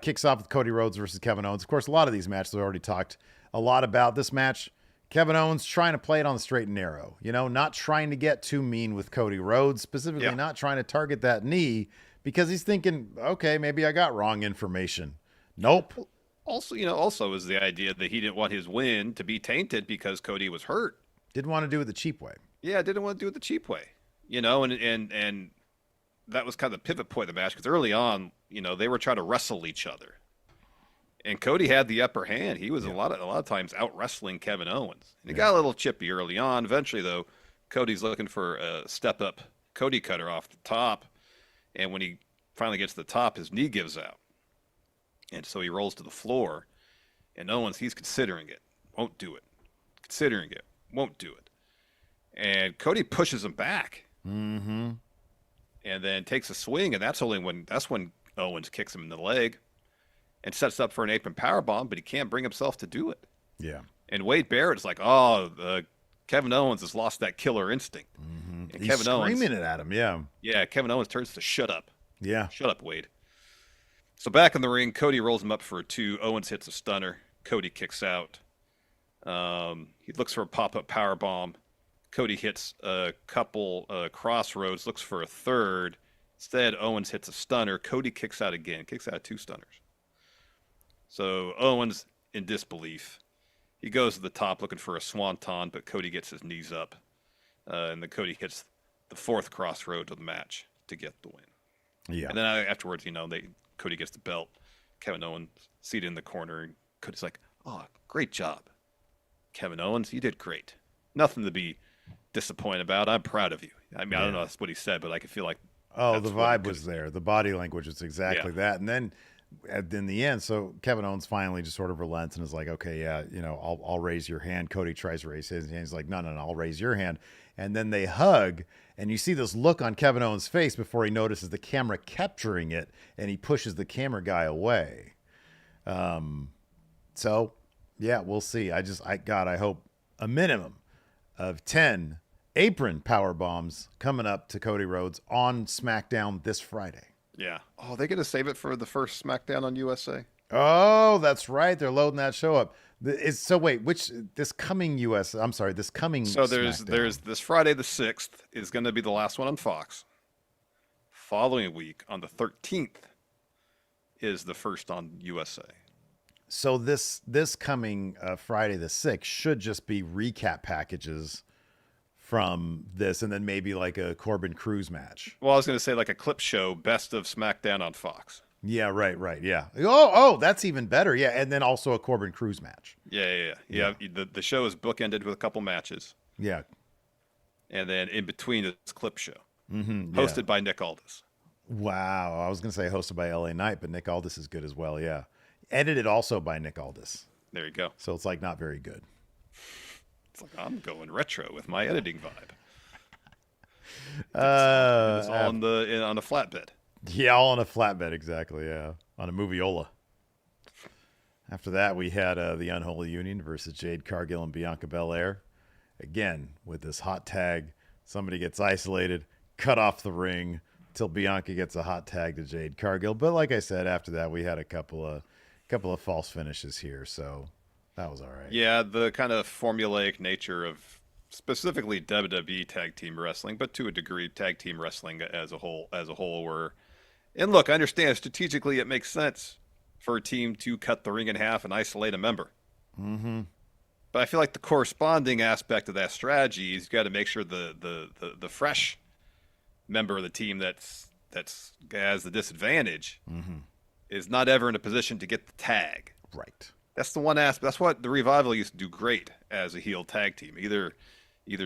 Kicks off with Cody Rhodes versus Kevin Owens. Of course, a lot of these matches we already talked a lot about. This match, Kevin Owens trying to play it on the straight and narrow. Not trying to get too mean with Cody Rhodes, specifically not trying to target that knee because he's thinking, okay, maybe I got wrong information. Nope. Also is the idea that he didn't want his win to be tainted because Cody was hurt. Didn't want to do it the cheap way. Yeah, didn't want to do it the cheap way. And that was kind of the pivot point of the match because early on, they were trying to wrestle each other. And Cody had the upper hand. He was a lot of times out wrestling Kevin Owens. And he got a little chippy early on. Eventually, though, Cody's looking for a step up Cody cutter off the top. And when he finally gets to the top, his knee gives out. And so he rolls to the floor, and Owens, he's considering it. Won't do it. Considering it. Won't do it. And Cody pushes him back. Mm-hmm. And then takes a swing, and that's when Owens kicks him in the leg and sets up for an apron powerbomb, but he can't bring himself to do it. Yeah. And Wade Barrett's like, Kevin Owens has lost that killer instinct. Mm-hmm. And he's screaming it at him, yeah. Yeah, Kevin Owens turns to shut up. Yeah. Shut up, Wade. So back in the ring, Cody rolls him up for a 2. Owens hits a stunner. Cody kicks out. He looks for a pop-up powerbomb. Cody hits a couple crossroads, looks for a third. Instead, Owens hits a stunner. Cody kicks out again. Kicks out 2 stunners. So Owens in disbelief. He goes to the top looking for a swanton, but Cody gets his knees up. And then Cody hits the 4th crossroads of the match to get the win. Yeah. And then afterwards, Cody gets the belt. Kevin Owens seated in the corner, and Cody's like, "Oh, great job, Kevin Owens. You did great. Nothing to be disappointed about. I'm proud of you." I mean, I don't know that's what he said, but I can feel like the vibe was there. The body language was exactly that. And then in the end, so Kevin Owens finally just sort of relents and is like, "Okay, yeah, I'll raise your hand." Cody tries to raise his hand. He's like, "No, I'll raise your hand." And then they hug, and you see this look on Kevin Owens' face before he notices the camera capturing it, and he pushes the camera guy away. So yeah, we'll see. I hope a minimum of 10 apron power bombs coming up to Cody Rhodes on SmackDown this Friday. Yeah. Oh, they going to save it for the first SmackDown on USA? Oh, that's right. They're loading that show up. So wait, this coming this coming So there's SmackDown. this Friday the 6th is going to be the last one on Fox. Following week on the 13th is the first on USA. So this coming Friday the 6th should just be recap packages from this, and then maybe like a Corbin Cruz match. Well, I was going to say like a clip show, best of SmackDown on Fox. Yeah, right, yeah. Oh, that's even better. Yeah, and then also a Corbin Cruz match. Yeah. The show is bookended with a couple matches. Yeah. And then in between is clip show, Mm-hmm, hosted by Nick Aldis. Wow, I was going to say hosted by LA Knight, but Nick Aldis is good as well, yeah. Edited also by Nick Aldis. There you go. So it's like not very good. It's like I'm going retro with my editing vibe. It's all on a flatbed. Yeah, all on a flatbed, exactly, yeah. On a moviola. After that, we had the Unholy Union versus Jade, Cargill, and Bianca Belair. Again, with this hot tag, somebody gets isolated, cut off the ring till Bianca gets a hot tag to Jade Cargill. But like I said, after that, we had a couple of false finishes here, so that was all right. Yeah, the kind of formulaic nature of specifically WWE tag team wrestling, but to a degree, tag team wrestling as a whole were. And look, I understand strategically it makes sense for a team to cut the ring in half and isolate a member. Mm-hmm. But I feel like the corresponding aspect of that strategy is you got to make sure the fresh member of the team that's has the disadvantage is not ever in a position to get the tag. Right. That's the one aspect. That's what the Revival used to do great as a heel tag team. Either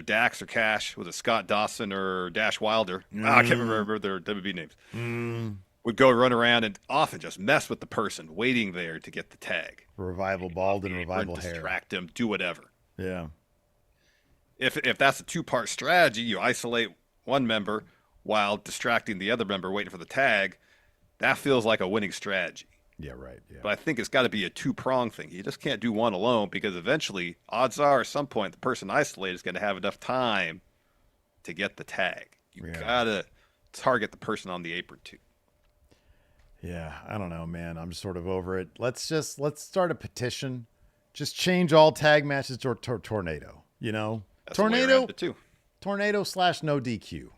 Dax or Cash, was it Scott Dawson or Dash Wilder? I can't remember their WWE names. Would go run around and often just mess with the person waiting there to get the tag. Revival bald and revival hair. Distract him, do whatever. Yeah. If that's a two-part strategy, you isolate one member while distracting the other member waiting for the tag. That feels like a winning strategy. Yeah, right. Yeah. But I think it's got to be a two-prong thing. You just can't do one alone because eventually, odds are, at some point, the person isolated is going to have enough time to get the tag. You got to target the person on the apron, too. Yeah, I don't know, man. I'm sort of over it. Let's start a petition. Just change all tag matches to tornado. You know, That's tornado, too. tornado / no DQ.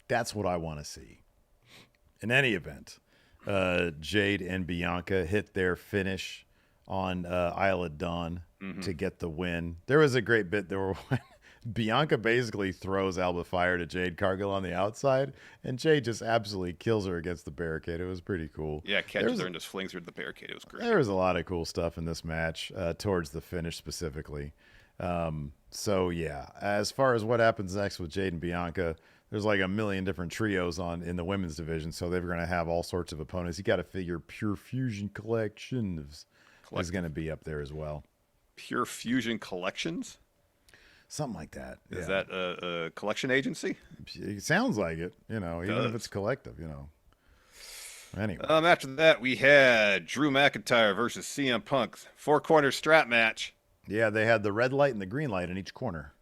That's what I want to see. In any event, Jade and Bianca hit their finish on Isle of Dawn to get the win. There was a great bit there where Bianca basically throws Alba Fire to Jade Cargill on the outside, and Jade just absolutely kills her against the barricade. It was pretty cool. Yeah, catches her and just flings her to the barricade. It was great. There was a lot of cool stuff in this match towards the finish specifically. So, yeah, as far as what happens next with Jade and Bianca, there's like a million different trios in the women's division, so they're going to have all sorts of opponents. You got to figure Pure Fusion Collections is going to be up there as well. Pure Fusion Collections? Something like that. Is that a collection agency? It sounds like it, even if it's collective, Anyway. After that, we had Drew McIntyre versus CM Punk. 4-corner strap match. Yeah, they had the red light and the green light in each corner.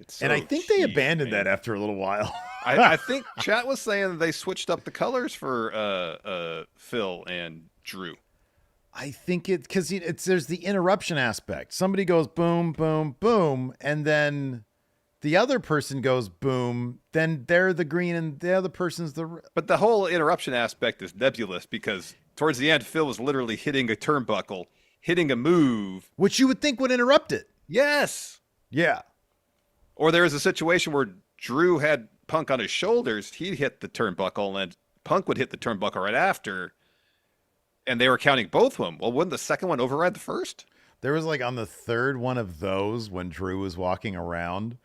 So and I think they abandoned that after a little while. I think chat was saying that they switched up the colors for Phil and Drew. I think because there's the interruption aspect. Somebody goes boom, boom, boom, and then the other person goes boom. Then they're the green, and the other person's the. But the whole interruption aspect is nebulous because towards the end, Phil was literally hitting a turnbuckle, hitting a move, which you would think would interrupt it. Yes. Yeah. Or there was a situation where Drew had Punk on his shoulders. He'd hit the turnbuckle, and Punk would hit the turnbuckle right after. And they were counting both of them. Well, wouldn't the second one override the first? There was like on the third one of those when Drew was walking around.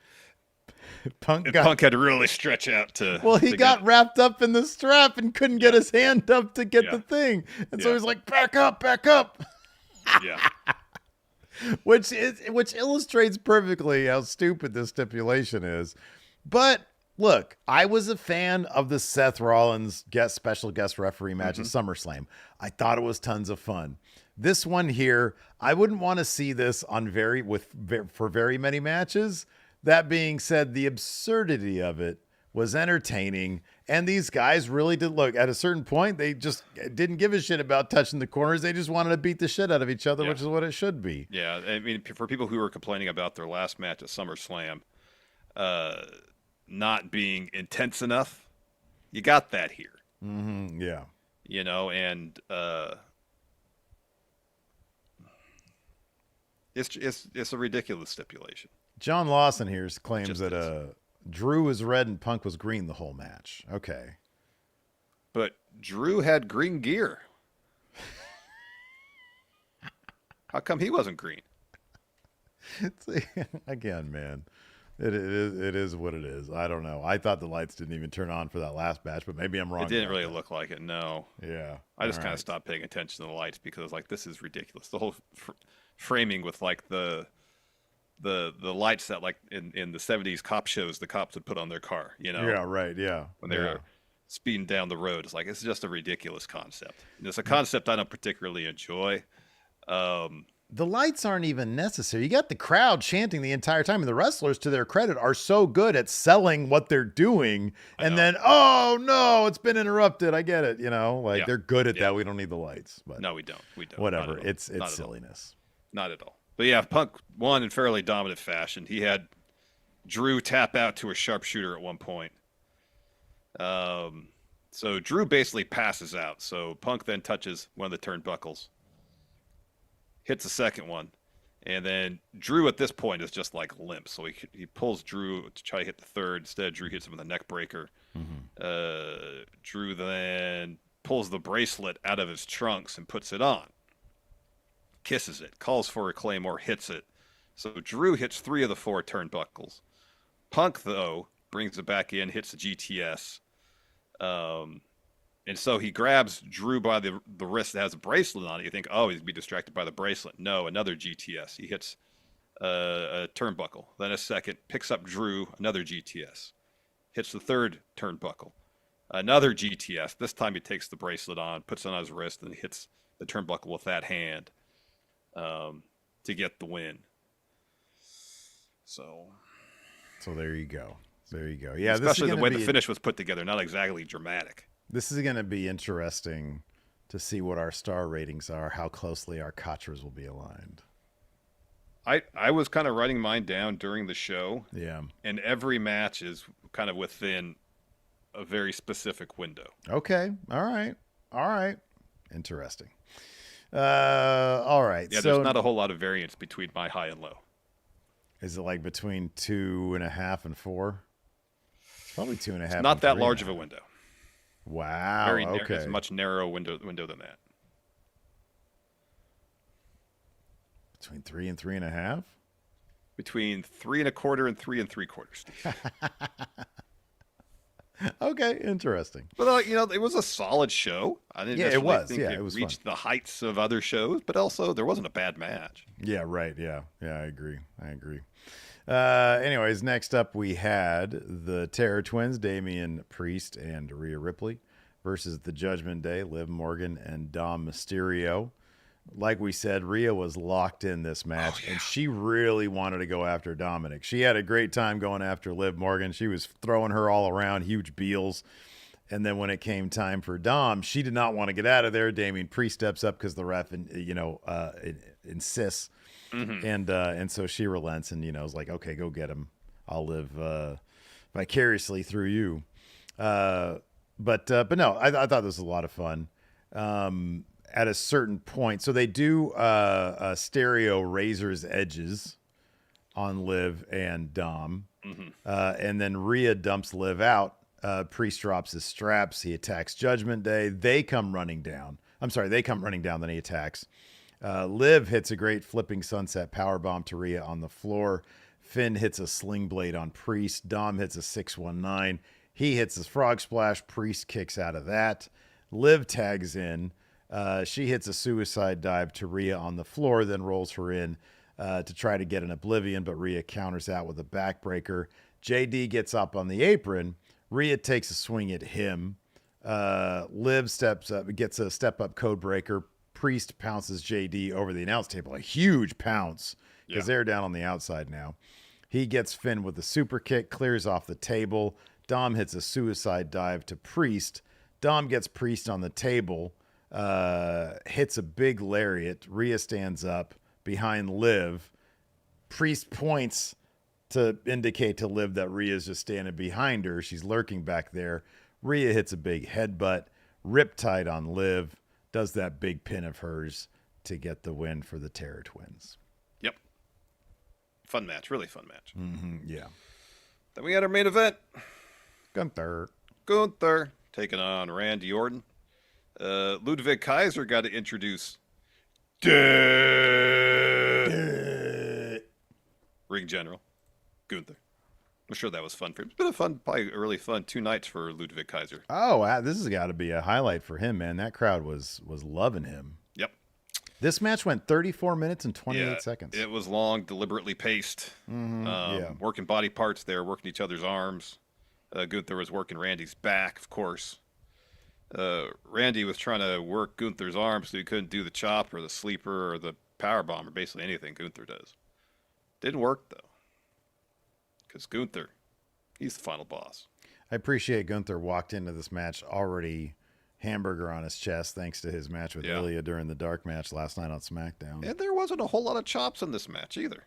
Punk had to really stretch out to. Well, he got wrapped up in the strap and couldn't get his hand up to get the thing. And so he's like, back up. Yeah. Which illustrates perfectly how stupid this stipulation is. But look, I was a fan of the Seth Rollins special guest referee match at SummerSlam. I thought it was tons of fun. This one here, I wouldn't want to see this on for very many matches. That being said, the absurdity of it was entertaining. And these guys really did look at a certain point. They just didn't give a shit about touching the corners. They just wanted to beat the shit out of each other, which is what it should be. Yeah. I mean, for people who were complaining about their last match at SummerSlam, not being intense enough, you got that here. Mm-hmm. Yeah. You know, and it's a ridiculous stipulation. John Lawson here claims that Drew was red and Punk was green the whole match. Okay. But Drew had green gear. How come he wasn't green? Again, man, it is what it is. I don't know. I thought the lights didn't even turn on for that last match, but maybe I'm wrong. It didn't really look like it, no. Yeah. I just kind of stopped paying attention to the lights because I was like, this is ridiculous. The whole framing with like the lights that like in the 70s cop shows the cops would put on their car, you know? Yeah, right, yeah. When they were speeding down the road. It's like, it's just a ridiculous concept. And it's a concept I don't particularly enjoy. The lights aren't even necessary. You got the crowd chanting the entire time, and the wrestlers, to their credit, are so good at selling what they're doing. And then, oh no, it's been interrupted. I get it. You know, like they're good at that. We don't need the lights. But no, we don't. Whatever. It's silliness. Not at all. But yeah, Punk won in fairly dominant fashion. He had Drew tap out to a sharpshooter at one point. So Drew basically passes out. So Punk then touches one of the turnbuckles, hits the second one, and then Drew at this point is just like limp. So he pulls Drew to try to hit the third. Instead, Drew hits him with a neck breaker. Mm-hmm. Drew then pulls the bracelet out of his trunks and puts it on. Kisses it, calls for a Claymore, hits it. So Drew hits 3 of the 4 turnbuckles. Punk, though, brings it back in, hits the GTS. And so he grabs Drew by the wrist that has a bracelet on it. You think, oh, he's going to be distracted by the bracelet. No, another GTS. He hits a turnbuckle. Then a second, picks up Drew, another GTS. Hits the third turnbuckle. Another GTS. This time he takes the bracelet on, puts it on his wrist, and hits the turnbuckle with that hand to get the win. So there you go. There you go. Yeah, especially the way the finish was put together. Not exactly dramatic. This is going to be interesting to see what our star ratings are, how closely our Kachras will be aligned. I was kind of writing mine down during the show. Yeah. And every match is kind of within a very specific window. Okay. All right. Interesting. All right. Yeah, there's not a whole lot of variance between my high and low. Is it like between 2.5 and 4? It's probably 2.5. It's not that large of a window. Wow. Very okay. It's a much narrower window than that. Between 3 and 3.5? Between 3 1/4 and 3 3/4, Steve. Okay, interesting. But it was a solid show. I didn't it was. think it was reached fun. the heights of other shows, but also there wasn't a bad match. Yeah, right. Yeah, I agree. Anyways, next up we had the Terror Twins, Damian Priest and Rhea Ripley, versus the Judgment Day, Liv Morgan and Dom Mysterio. Like we said, Rhea was locked in this match, and she really wanted to go after Dominic. She had a great time going after Liv Morgan. She was throwing her all around, huge beals. And then when it came time for Dom, she did not want to get out of there. Damian Priest steps up because the ref, insists. Mm-hmm. And so she relents and, is like, okay, go get him. I'll live vicariously through you. But no, I thought this was a lot of fun. At a certain point, so they do a stereo razor's edges on Liv and Dom. Mm-hmm. And then Rhea dumps Liv out. Priest drops his straps. He attacks Judgment Day. They come running down. Then he attacks. Liv hits a great flipping sunset powerbomb to Rhea on the floor. Finn hits a sling blade on Priest. Dom hits a 619. He hits his frog splash. Priest kicks out of that. Liv tags in. She hits a suicide dive to Rhea on the floor, then rolls her in to try to get an oblivion, but Rhea counters out with a backbreaker. JD gets up on the apron. Rhea takes a swing at him. Liv steps up, gets a step-up code breaker. Priest pounces JD over the announce table. A huge pounce because they're down on the outside now. He gets Finn with a super kick, clears off the table. Dom hits a suicide dive to Priest. Dom gets Priest on the table, hits a big lariat. Rhea stands up behind Liv. Priest points to indicate to Liv that Rhea's just standing behind her. She's lurking back there. Rhea hits a big headbutt. Riptide on Liv. Does that big pin of hers to get the win for the Terror Twins. Yep. Fun match. Really fun match. Yeah. Then we had our main event. Gunther Taking on Randy Orton. Ludwig Kaiser got to introduce Ring General Gunther. I'm sure that was fun for him. It's been probably a really fun 2 nights for Ludwig Kaiser. Oh, wow. This has got to be a highlight for him, man. That crowd was loving him. Yep. This match went 34 minutes and 28 seconds. It was long, deliberately paced. Working body parts there, working each other's arms. Gunther was working Randy's back, of course. Randy was trying to work Gunther's arms so he couldn't do the chop or the sleeper or the power bomb or basically anything Gunther does. Didn't work, though. Because Gunther, he's the final boss. I appreciate Gunther walked into this match already hamburger on his chest thanks to his match with Ilya during the dark match last night on SmackDown. And there wasn't a whole lot of chops in this match either.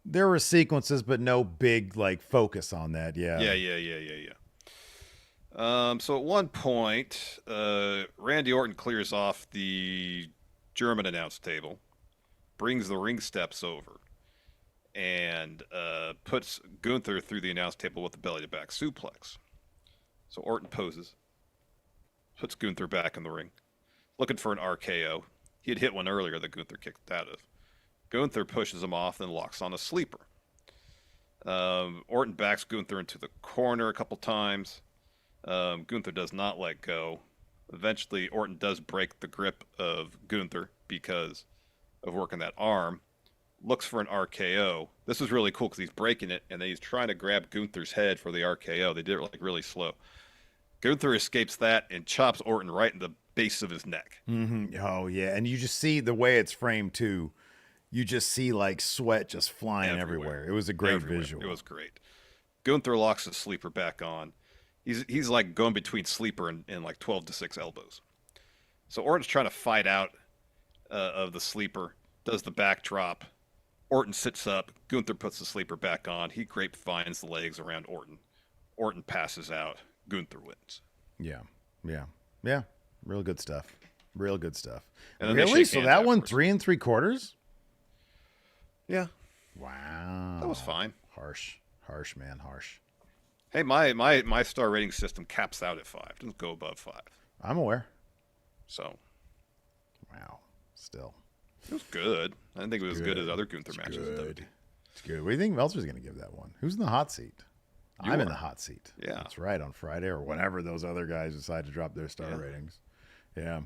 There were sequences, but no big focus on that. Yeah. So at one point, Randy Orton clears off the German announce table, brings the ring steps over, and puts Gunther through the announce table with the belly-to-back suplex. So Orton poses, puts Gunther back in the ring, looking for an RKO. He had hit one earlier that Gunther kicked out of. Gunther pushes him off and locks on a sleeper. Orton backs Gunther into the corner a couple times. Gunther does not let go. Eventually, Orton does break the grip of Gunther because of working that arm. Looks for an RKO. This is really cool because he's breaking it, and then he's trying to grab Gunther's head for the RKO. They did it really slow. Gunther escapes that and chops Orton right in the base of his neck. Oh, yeah. And you just see the way it's framed, too. You just see sweat just flying everywhere. It was a great visual. It was great. Gunther locks his sleeper back on. He's going between sleeper and 12 to 6 elbows. So Orton's trying to fight out of the sleeper, does the backdrop. Orton sits up. Gunther puts the sleeper back on. He grapevines the legs around Orton. Orton passes out. Gunther wins. Yeah. Real good stuff. And really? So that won 3 3/4? Yeah. Wow. That was fine. Harsh, man, harsh. Hey, my star rating system caps out at 5. Doesn't go above 5. I'm aware. So. Wow. Still. It was good. I didn't think it was as good as other Gunther matches. It's good. What do you think Meltzer's going to give that one? Who's in the hot seat? I'm in the hot seat. Yeah. That's right, on Friday or whenever those other guys decide to drop their star ratings. Yeah.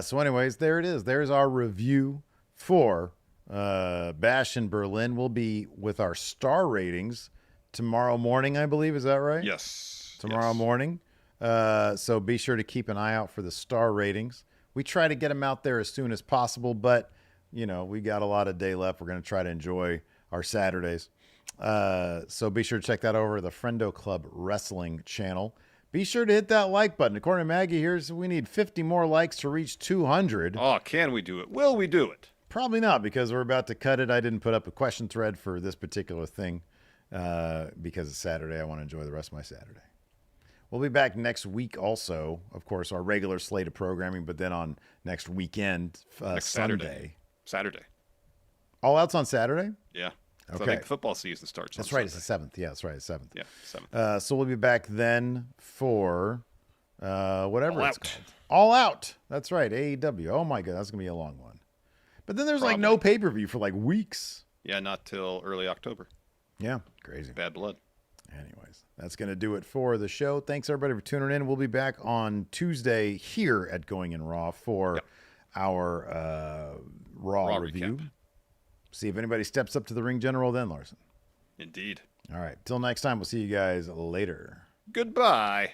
So anyways, there it is. There's our review for Bash in Berlin. We'll be with our star ratings tomorrow morning, I believe. Is that right? Yes. Tomorrow morning. So be sure to keep an eye out for the star ratings. We try to get them out there as soon as possible, but, we got a lot of day left. We're going to try to enjoy our Saturdays. So be sure to check that over the Friendo Club Wrestling channel. Be sure to hit that like button. According to Maggie here, we need 50 more likes to reach 200. Oh, can we do it? Will we do it? Probably not, because we're about to cut it. I didn't put up a question thread for this particular thing because it's Saturday. I want to enjoy the rest of my Saturday. We'll be back next week also. Of course, our regular slate of programming, but then on next weekend, next Sunday. Saturday. All Out's on Saturday? Yeah. Okay. So I think football season starts That's on right. Sunday. It's the 7th. Yeah, that's right. It's 7th. Yeah, 7th. So we'll be back then for whatever All it's Out. called. All Out. That's right. AEW. Oh, my God. That's going to be a long one. But then there's Probably. no pay-per-view for weeks. Yeah, not till early October. Yeah. Crazy. Bad blood. Anyways, that's going to do it for the show. Thanks, everybody, for tuning in. We'll be back on Tuesday here at Going in Raw for our Raw review. Recap. See if anybody steps up to the ring general then, Larson. Indeed. All right. Till next time, we'll see you guys later. Goodbye.